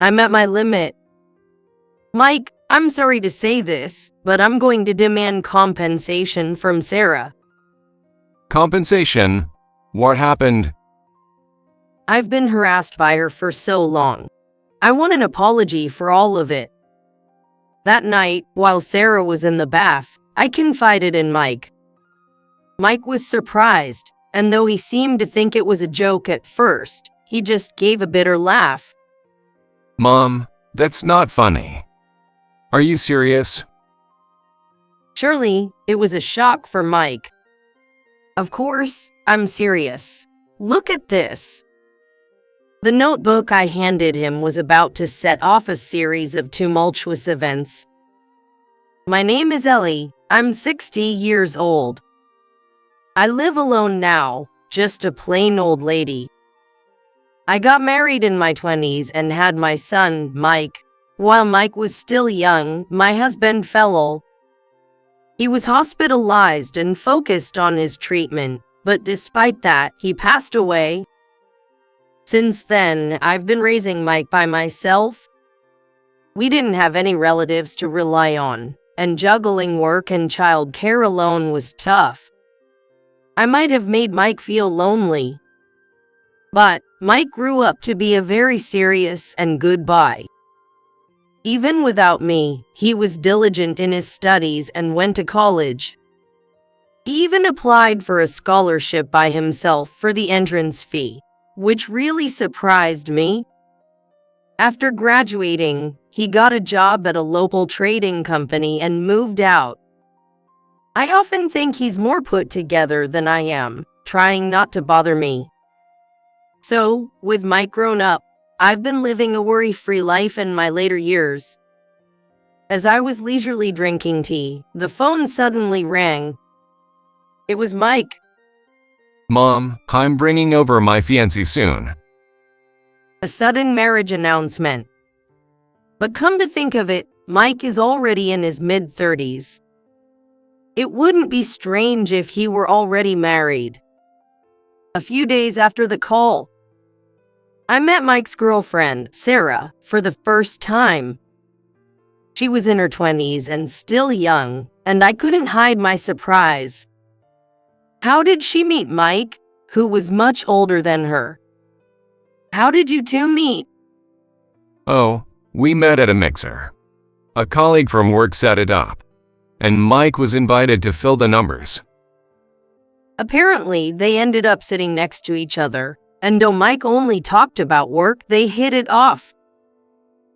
I'm at my limit. Mike, I'm sorry to say this, but I'm going to demand compensation from Sarah. Compensation? What happened? I've been harassed by her for so long. I want an apology for all of it. That night, while Sarah was in the bath, I confided in Mike. Mike was surprised, and though he seemed to think it was a joke at first, he just gave a bitter laugh. Mom, that's not funny. Are you serious? Surely, it was a shock for Mike. Of course, I'm serious. Look at this. The notebook I handed him was about to set off a series of tumultuous events. My name is Ellie. I'm 60 years old. I live alone now, just a plain old lady. I got married in my 20s and had my son, Mike. While Mike was still young, my husband fell ill. He was hospitalized and focused on his treatment, but despite that, he passed away. Since then, I've been raising Mike by myself. We didn't have any relatives to rely on, and juggling work and child care alone was tough. I might have made Mike feel lonely. But Mike grew up to be a very serious and good boy. Even without me, he was diligent in his studies and went to college. He even applied for a scholarship by himself for the entrance fee, which really surprised me. After graduating, he got a job at a local trading company and moved out. I often think he's more put together than I am, trying not to bother me. So, with Mike grown up, I've been living a worry-free life in my later years. As I was leisurely drinking tea, the phone suddenly rang. It was Mike. Mom, I'm bringing over my fiancé soon. A sudden marriage announcement. But come to think of it, Mike is already in his mid-30s. It wouldn't be strange if he were already married. A few days after the call, I met Mike's girlfriend, Sarah, for the first time. She was in her 20s and still young, and I couldn't hide my surprise. How did she meet Mike, who was much older than her? How did you two meet? Oh, we met at a mixer. A colleague from work set it up, and Mike was invited to fill the numbers. Apparently, they ended up sitting next to each other, and though Mike only talked about work, they hit it off.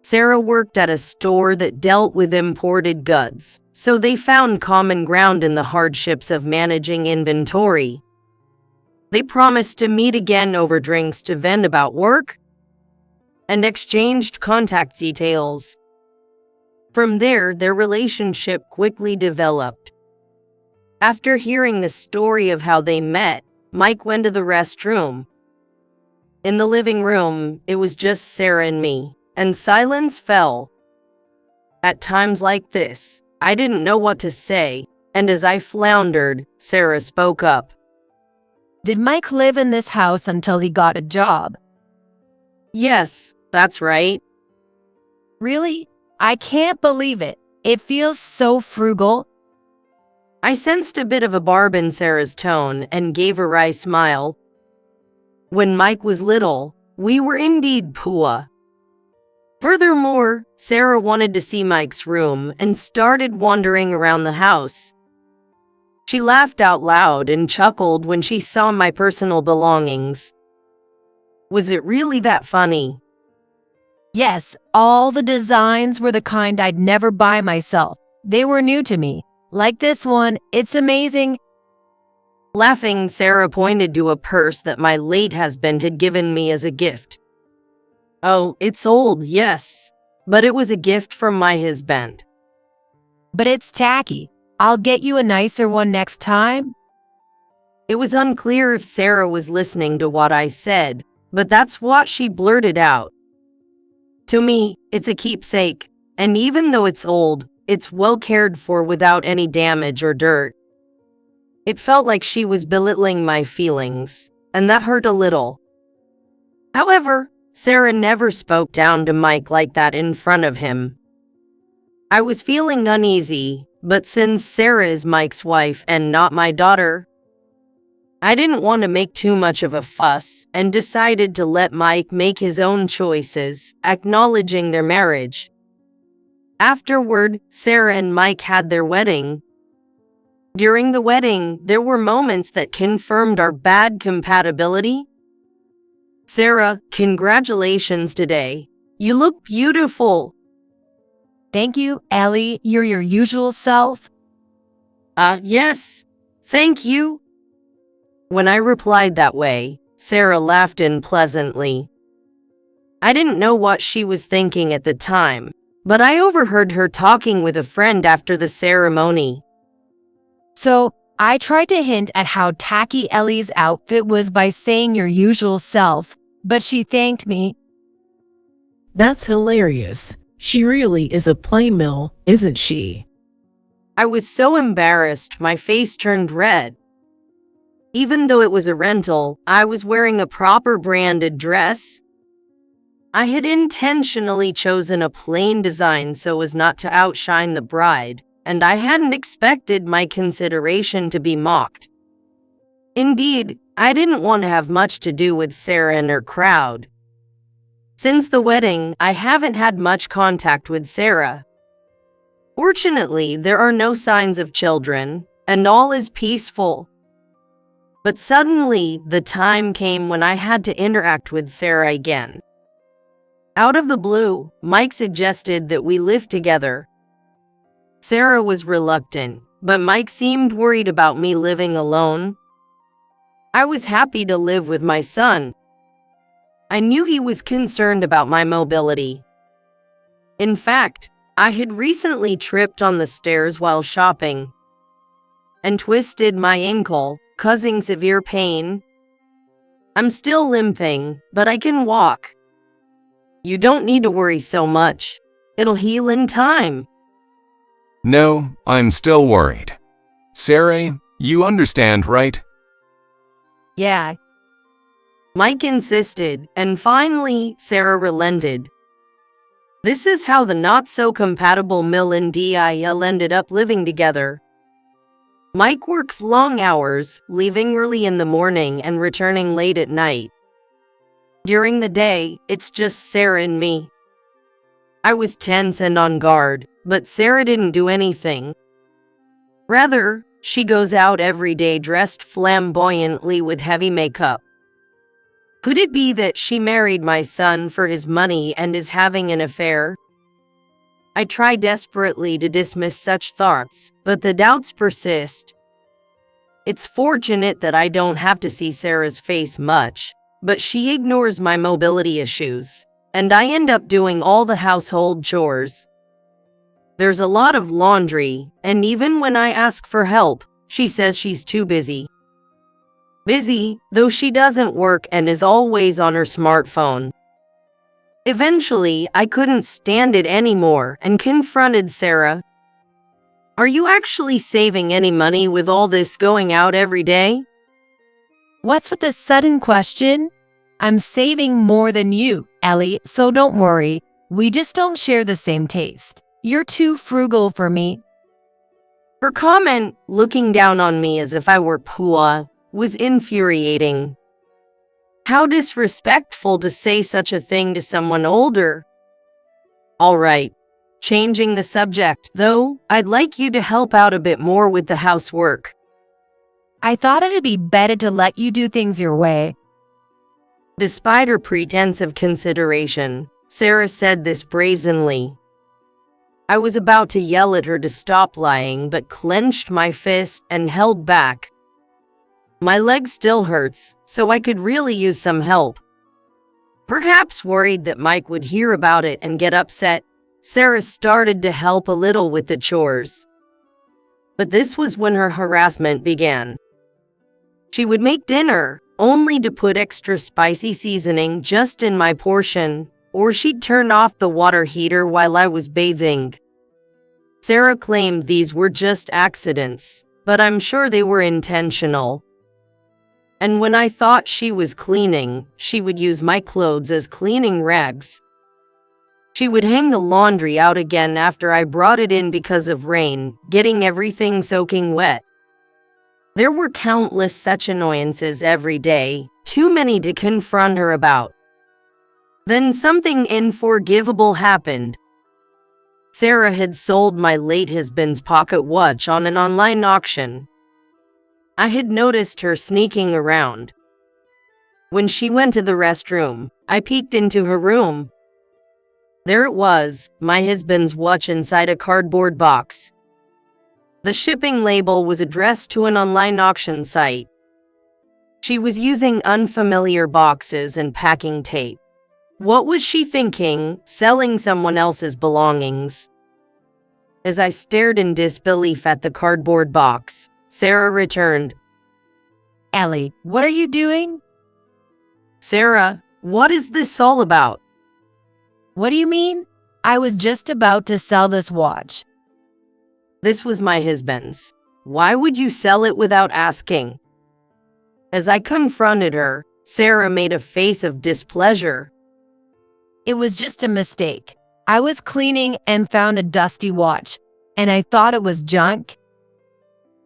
Sarah worked at a store that dealt with imported goods, so they found common ground in the hardships of managing inventory. They promised to meet again over drinks to vent about work, and exchanged contact details. From there, their relationship quickly developed. After hearing the story of how they met, Mike went to the restroom. In the living room, it was just Sarah and me, and silence fell. At times like this, I didn't know what to say, and as I floundered, Sarah spoke up. Did Mike live in this house until he got a job? Yes, that's right. Really? I can't believe it. It feels so frugal. I sensed a bit of a barb in Sarah's tone and gave a wry smile. When Mike was little, we were indeed poor. Furthermore, Sarah wanted to see Mike's room and started wandering around the house. She laughed out loud and chuckled when she saw my personal belongings. Was it really that funny? Yes, all the designs were the kind I'd never buy myself. They were new to me. Like this one, it's amazing. Laughing, Sarah pointed to a purse that my late husband had given me as a gift. Oh, it's old, yes, but it was a gift from my husband. But it's tacky. I'll get you a nicer one next time. It was unclear if Sarah was listening to what I said, but that's what she blurted out. To me, it's a keepsake, and even though it's old, it's well cared for without any damage or dirt. It felt like she was belittling my feelings, and that hurt a little. However, Sarah never spoke down to Mike like that in front of him. I was feeling uneasy, but since Sarah is Mike's wife and not my daughter, I didn't want to make too much of a fuss and decided to let Mike make his own choices, acknowledging their marriage. Afterward, Sarah and Mike had their wedding. During the wedding, there were moments that confirmed our bad compatibility. Sarah, congratulations today. You look beautiful. Thank you, Ellie. You're your usual self. Yes. Thank you. When I replied that way, Sarah laughed unpleasantly. I didn't know what she was thinking at the time, but I overheard her talking with a friend after the ceremony. So, I tried to hint at how tacky Ellie's outfit was by saying your usual self, but she thanked me. That's hilarious. She really is a playmill, isn't she? I was so embarrassed, my face turned red. Even though it was a rental, I was wearing a proper branded dress. I had intentionally chosen a plain design so as not to outshine the bride, and I hadn't expected my consideration to be mocked. Indeed, I didn't want to have much to do with Sarah and her crowd. Since the wedding, I haven't had much contact with Sarah. Fortunately, there are no signs of children, and all is peaceful. But suddenly, the time came when I had to interact with Sarah again. Out of the blue, Mike suggested that we live together. Sarah was reluctant, but Mike seemed worried about me living alone. I was happy to live with my son. I knew he was concerned about my mobility. In fact, I had recently tripped on the stairs while shopping and twisted my ankle, causing severe pain. I'm still limping, but I can walk. You don't need to worry so much. It'll heal in time. No, I'm still worried. Sarah, you understand, right? Yeah. Mike insisted, and finally, Sarah relented. This is how the not-so-compatible Mill and DIL ended up living together. Mike works long hours, leaving early in the morning and returning late at night. During the day, it's just Sarah and me. I was tense and on guard, but Sarah didn't do anything. Rather, she goes out every day dressed flamboyantly with heavy makeup. Could it be that she married my son for his money and is having an affair? I try desperately to dismiss such thoughts, but the doubts persist. It's fortunate that I don't have to see Sarah's face much, but she ignores my mobility issues, and I end up doing all the household chores. There's a lot of laundry, and even when I ask for help, she says she's too busy. Busy, though she doesn't work and is always on her smartphone. Eventually, I couldn't stand it anymore and confronted Sarah. Are you actually saving any money with all this going out every day? What's with this sudden question? I'm saving more than you, Ellie, so don't worry. We just don't share the same taste. You're too frugal for me. Her comment, looking down on me as if I were poor, was infuriating. How disrespectful to say such a thing to someone older. All right, changing the subject, though, I'd like you to help out a bit more with the housework. I thought it'd be better to let you do things your way. Despite her pretense of consideration, Sarah said this brazenly. I was about to yell at her to stop lying, but clenched my fist and held back. My leg still hurts, so I could really use some help. Perhaps worried that Mike would hear about it and get upset, Sarah started to help a little with the chores. But this was when her harassment began. She would make dinner, only to put extra spicy seasoning just in my portion, or she'd turn off the water heater while I was bathing. Sarah claimed these were just accidents, but I'm sure they were intentional. And when I thought she was cleaning, she would use my clothes as cleaning rags. She would hang the laundry out again after I brought it in because of rain, getting everything soaking wet. There were countless such annoyances every day, too many to confront her about. Then something unforgivable happened. Sarah had sold my late husband's pocket watch on an online auction. I had noticed her sneaking around. When she went to the restroom, I peeked into her room. There it was, my husband's watch inside a cardboard box. The shipping label was addressed to an online auction site. She was using unfamiliar boxes and packing tape. What was she thinking, selling someone else's belongings? As I stared in disbelief at the cardboard box, Sarah returned. Ellie, what are you doing? Sarah, what is this all about? What do you mean? I was just about to sell this watch. This was my husband's. Why would you sell it without asking? As I confronted her, Sarah made a face of displeasure. It was just a mistake. I was cleaning and found a dusty watch, and I thought it was junk.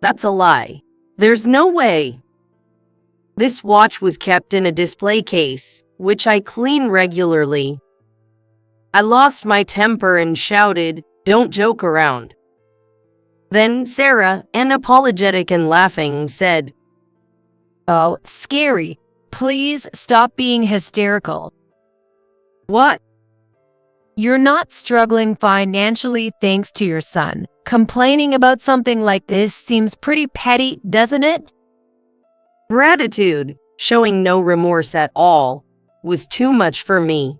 That's a lie. There's no way. This watch was kept in a display case, which I clean regularly. I lost my temper and shouted, "Don't joke around." Then Sarah, unapologetic and laughing, said, Oh, scary. Please stop being hysterical. "What? You're not struggling financially thanks to your son. Complaining about something like this seems pretty petty, doesn't it? Gratitude, showing no remorse at all, was too much for me.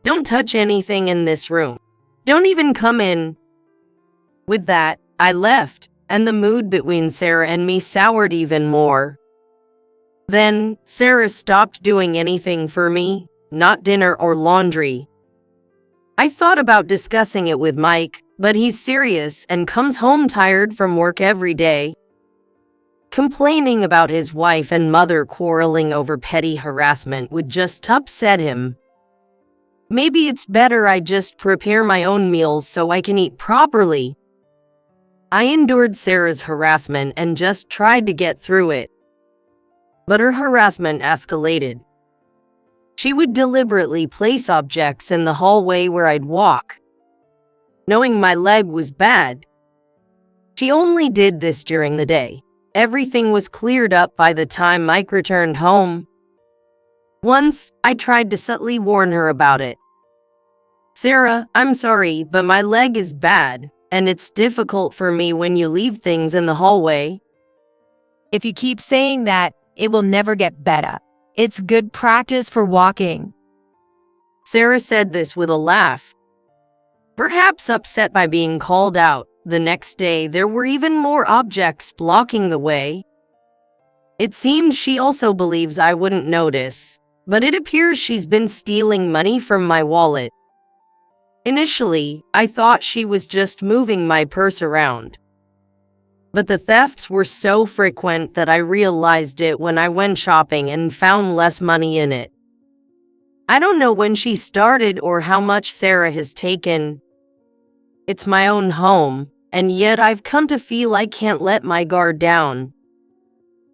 Don't touch anything in this room. Don't even come in." With that, I left, and the mood between Sarah and me soured even more. Then, Sarah stopped doing anything for me, not dinner or laundry. I thought about discussing it with Mike, but he's serious and comes home tired from work every day. Complaining about his wife and mother quarreling over petty harassment would just upset him. Maybe it's better I just prepare my own meals so I can eat properly. I endured Sarah's harassment and just tried to get through it. But her harassment escalated. She would deliberately place objects in the hallway where I'd walk, knowing my leg was bad. She only did this during the day. Everything was cleared up by the time Mike returned home. Once, I tried to subtly warn her about it. "Sarah, I'm sorry, but my leg is bad, and it's difficult for me when you leave things in the hallway." If you keep saying that, it will never get better. It's good practice for walking. Sarah said this with a laugh. Perhaps upset by being called out, the next day there were even more objects blocking the way. It seems she also believes I wouldn't notice, but it appears she's been stealing money from my wallet. Initially, I thought she was just moving my purse around. But the thefts were so frequent that I realized it when I went shopping and found less money in it. I don't know when she started or how much Sarah has taken. It's my own home, and yet I've come to feel I can't let my guard down.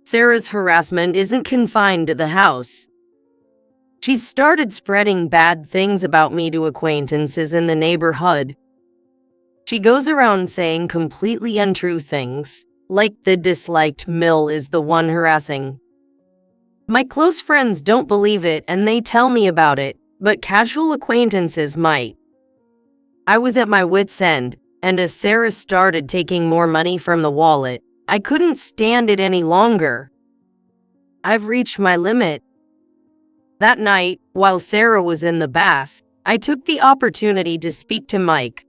Sarah's harassment isn't confined to the house. She's started spreading bad things about me to acquaintances in the neighborhood. She goes around saying completely untrue things, like the disliked Mill is the one harassing. My close friends don't believe it and they tell me about it, but casual acquaintances might. I was at my wit's end, and as Sarah started taking more money from the wallet, I couldn't stand it any longer. I've reached my limit. That night, while Sarah was in the bath, I took the opportunity to speak to Mike.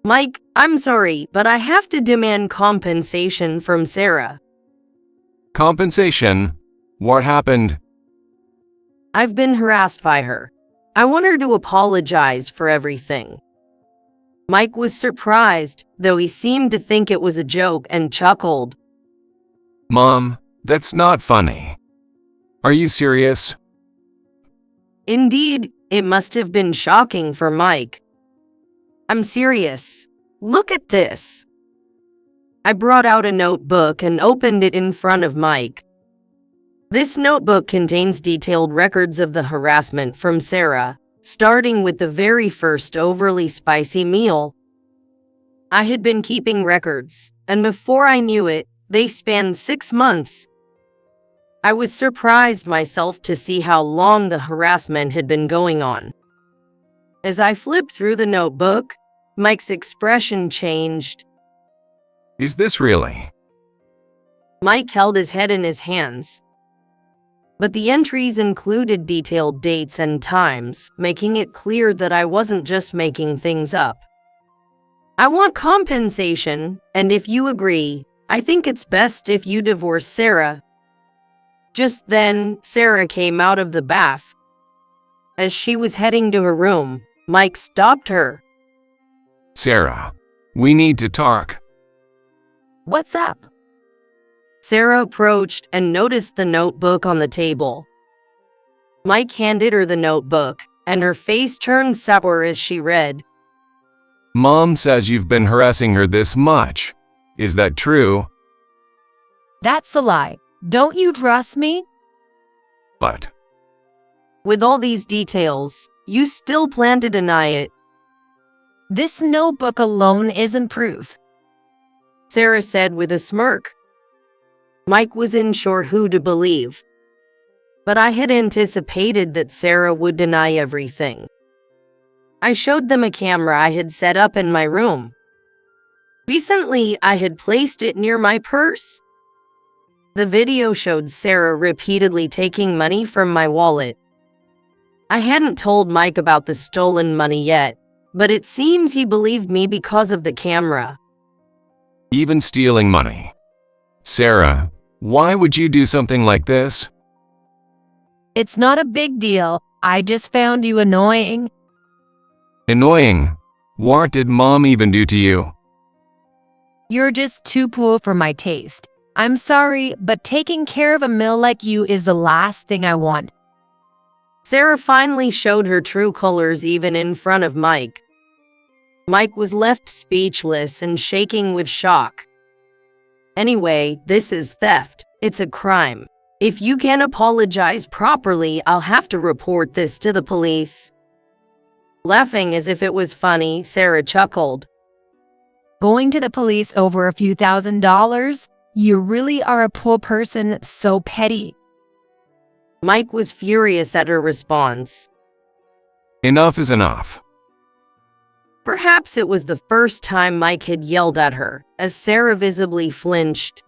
"Mike, I'm sorry, but I have to demand compensation from Sarah." Compensation? What happened? "I've been harassed by her. I want her to apologize for everything." Mike was surprised, though he seemed to think it was a joke and chuckled. Mom, That's not funny. Are you serious? Indeed, it must have been shocking for Mike. I'm serious. Look at this. I brought out a notebook and opened it in front of Mike. This notebook contains detailed records of the harassment from Sarah, starting with the very first overly spicy meal. I had been keeping records, and before I knew it, they spanned 6 months. I was surprised myself to see how long the harassment had been going on. As I flipped through the notebook, Mike's expression changed. Is this really? Mike held his head in his hands. But the entries included detailed dates and times, making it clear that I wasn't just making things up. I want compensation, and if you agree, I think it's best if you divorce Sarah. Just then, Sarah came out of the bath. As she was heading to her room, Mike stopped her. Sarah, we need to talk. What's up? Sarah approached and noticed the notebook on the table. Mike handed her the notebook, and her face turned sour as she read. Mom says you've been harassing her this much. Is that true? That's a lie. Don't you trust me? But With all these details, you still plan to deny it. This notebook alone isn't proof. Sarah said with a smirk. Mike wasn't sure who to believe. But I had anticipated that Sarah would deny everything. I showed them a camera I had set up in my room. Recently, I had placed it near my purse. The video showed Sarah repeatedly taking money from my wallet. I hadn't told Mike about the stolen money yet, but it seems he believed me because of the camera. even stealing money. Sarah, why would you do something like this? It's not a big deal. I just found you annoying. Annoying? What did Mom even do to you? You're just too poor for my taste. I'm sorry, but taking care of a mill like you is the last thing I want. Sarah finally showed her true colors even in front of Mike. Mike was left speechless and shaking with shock. Anyway, this is theft. It's a crime. If you can't apologize properly, I'll have to report this to the police. Laughing as if it was funny, Sarah chuckled. Going to the police over a few $1,000s? You really are a poor person, so petty. Mike was furious at her response. Enough is enough. Perhaps it was the first time Mike had yelled at her, as Sarah visibly flinched.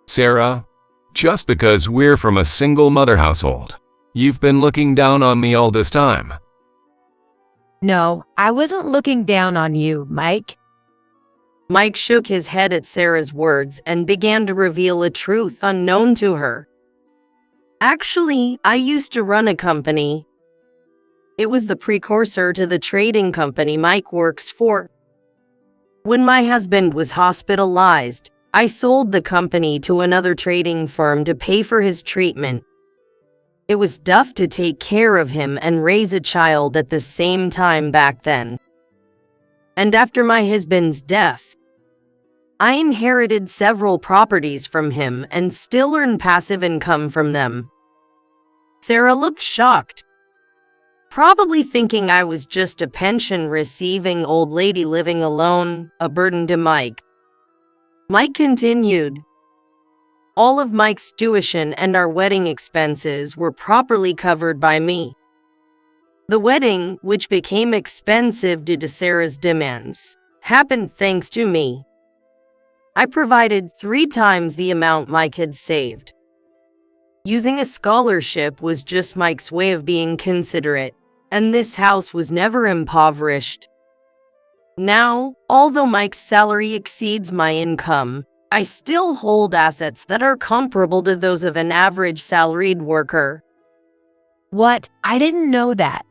Sarah, just because we're from a single mother household, you've been looking down on me all this time. No, I wasn't looking down on you, Mike. Mike shook his head at Sarah's words and began to reveal a truth unknown to her. Actually, I used to run a company. It was the precursor to the trading company Mike works for. When my husband was hospitalized, I sold the company to another trading firm to pay for his treatment. It was tough to take care of him and raise a child at the same time back then. And after my husband's death, I inherited several properties from him and still earn passive income from them. Sarah looked shocked, probably thinking I was just a pension-receiving old lady living alone, a burden to Mike. Mike continued. All of Mike's tuition and our wedding expenses were properly covered by me. The wedding, which became expensive due to Sarah's demands, happened thanks to me. I provided 3 times the amount Mike had saved. Using a scholarship was just Mike's way of being considerate, and this house was never impoverished. Now, although Mike's salary exceeds my income, I still hold assets that are comparable to those of an average salaried worker. What? I didn't know that.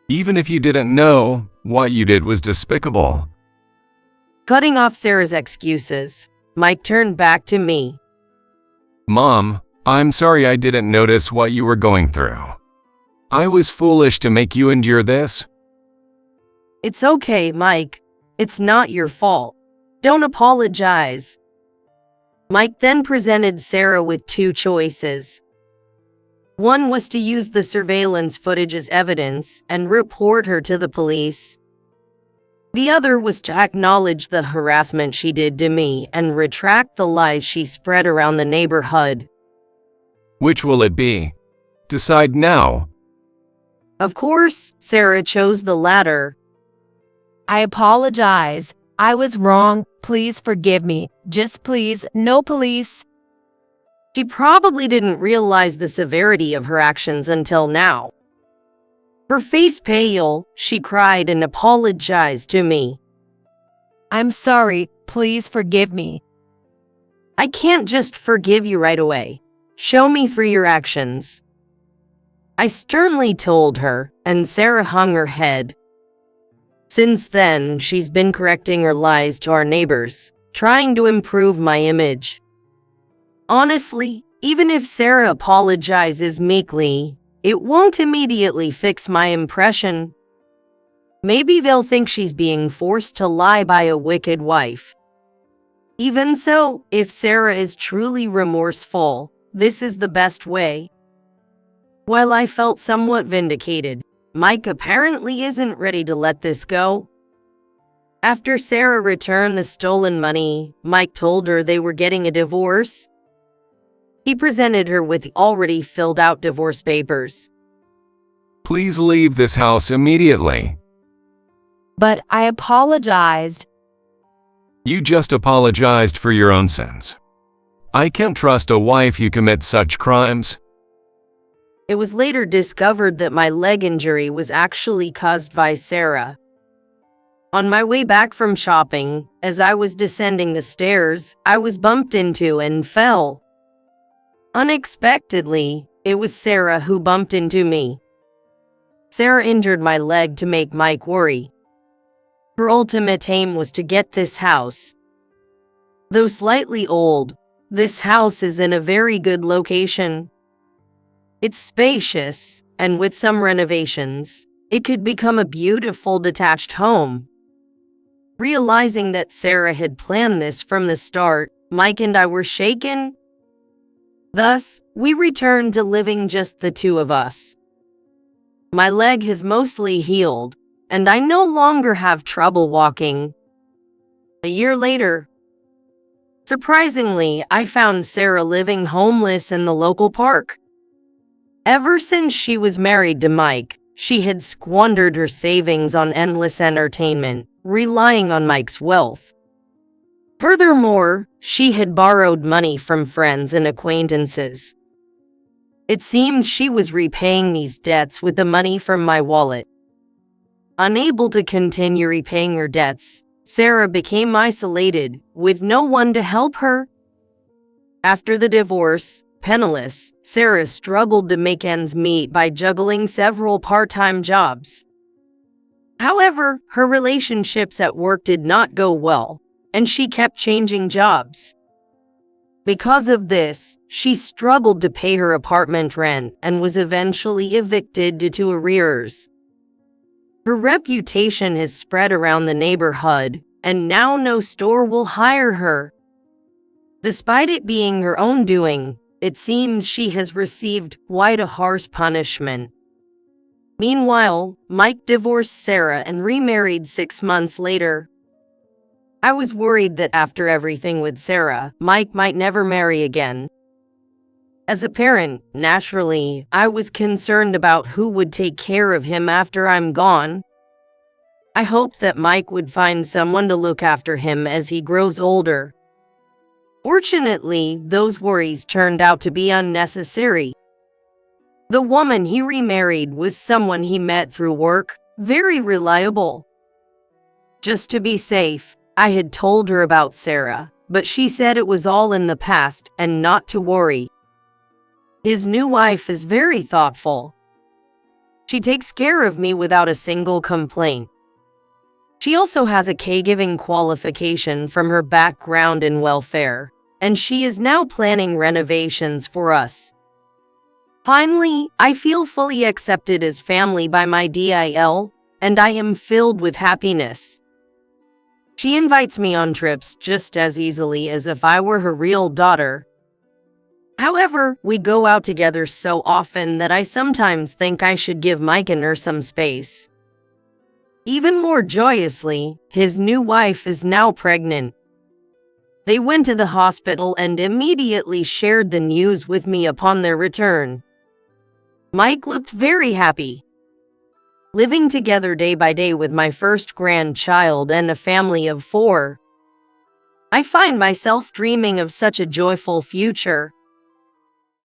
Even if you didn't know, what you did was despicable. Cutting off Sarah's excuses, Mike turned back to me. Mom, I'm sorry I didn't notice what you were going through. I was foolish to make you endure this. It's okay, Mike. It's not your fault. Don't apologize. Mike then presented Sarah with two choices. One was to use the surveillance footage as evidence and report her to the police. The other was to acknowledge the harassment she did to me and retract the lies she spread around the neighborhood. Which will it be? Decide now. Of course, Sarah chose the latter. I apologize. I was wrong. Please forgive me. Just please, no police. She probably didn't realize the severity of her actions until now. Her face pale, she cried and apologized to me. I'm sorry. Please forgive me. I can't just forgive you right away. Show me through your actions. I sternly told her, and Sarah hung her head. Since then, she's been correcting her lies to our neighbors, trying to improve my image. Honestly, even if Sarah apologizes meekly, it won't immediately fix my impression. Maybe they'll think she's being forced to lie by a wicked wife. Even so, if Sarah is truly remorseful, this is the best way. While I felt somewhat vindicated, Mike apparently isn't ready to let this go. After Sarah returned the stolen money, Mike told her they were getting a divorce. He presented her with already filled out divorce papers. Please leave this house immediately. But I apologized. You just apologized for your own sins. I can't trust a wife who commits such crimes. It was later discovered that my leg injury was actually caused by Sarah. On my way back from shopping, as I was descending the stairs, I was bumped into and fell. Unexpectedly, it was Sarah who bumped into me. Sarah injured my leg to make Mike worry. Her ultimate aim was to get this house. Though slightly old, this house is in a very good location. It's spacious, and with some renovations, it could become a beautiful detached home. Realizing that Sarah had planned this from the start, Mike and I were shaken. Thus, we returned to living just the two of us. My leg has mostly healed, and I no longer have trouble walking. A year later, surprisingly, I found Sarah living homeless in the local park. Ever since she was married to Mike, she had squandered her savings on endless entertainment, relying on Mike's wealth. Furthermore, she had borrowed money from friends and acquaintances. It seems she was repaying these debts with the money from my wallet. Unable to continue repaying her debts, Sarah became isolated, with no one to help her. After the divorce, penniless, Sarah struggled to make ends meet by juggling several part-time jobs. However, her relationships at work did not go well, and she kept changing jobs. Because of this, she struggled to pay her apartment rent and was eventually evicted due to arrears. Her reputation has spread around the neighborhood, and now no store will hire her. Despite it being her own doing, it seems she has received quite a harsh punishment. Meanwhile, Mike divorced Sarah and remarried 6 months later. I was worried that after everything with Sarah, Mike might never marry again. As a parent, naturally, I was concerned about who would take care of him after I'm gone. I hoped that Mike would find someone to look after him as he grows older. Fortunately, those worries turned out to be unnecessary. The woman he remarried was someone he met through work, very reliable. Just to be safe, I had told her about Sarah, but she said it was all in the past and not to worry. His new wife is very thoughtful. She takes care of me without a single complaint. She also has a caregiving qualification from her background in welfare. and she is now planning renovations for us. Finally, I feel fully accepted as family by my DIL, and I am filled with happiness. She invites me on trips just as easily as if I were her real daughter. However, we go out together so often that I sometimes think I should give Mike and her some space. Even more joyously, his new wife is now pregnant. They went to the hospital and immediately shared the news with me upon their return. Mike looked very happy. Living together day by day with my first grandchild and a family of 4. I find myself dreaming of such a joyful future.